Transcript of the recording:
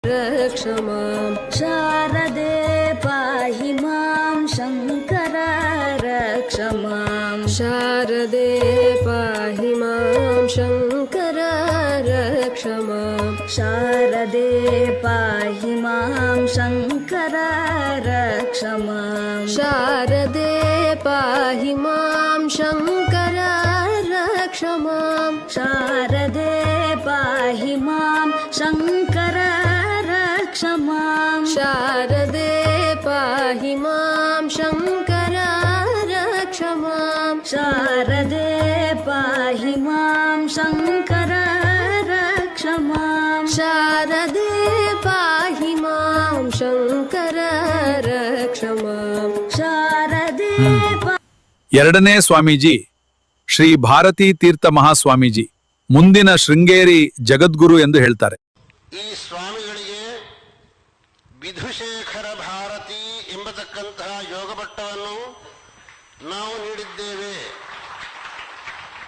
रक्ष मां शारदे पाहि मां शङ्कर रक्ष मां शारदे पाहि मां शङ्कर रक्ष मां शारदे पाहि मां शङ्कर रक्ष मां शारदे पाहि मां शङ्कर रक्ष मां शारदे पाहि मां शङ्कर रक्ष मां शारदे पाहि मां शङ्कर रक्ष मां शारदे पाहि मां शङ्कर रक्ष मां शारदे पाहि मां शङ्कर रक्ष मां शारदे ಎರಡನೇ ಸ್ವಾಮೀಜಿ ಶ್ರೀ ಭಾರತೀ ತೀರ್ಥ ಮಹಾಸ್ವಾಮೀಜಿ ಮುಂದಿನ ಶೃಂಗೇರಿ ಜಗದ್ಗುರು ಎಂದು ಹೇಳ್ತಾರೆ. ಈ ಸ್ವಾಮಿಗಳಿಗೆ ವಿಧುಶೇಖರ ಭಾರತಿ ಎಂಬತಕ್ಕಂತಹ ಯೋಗಪಟ್ಟವನ್ನು ನಾವು ನೀಡಿದ್ದೇವೆ.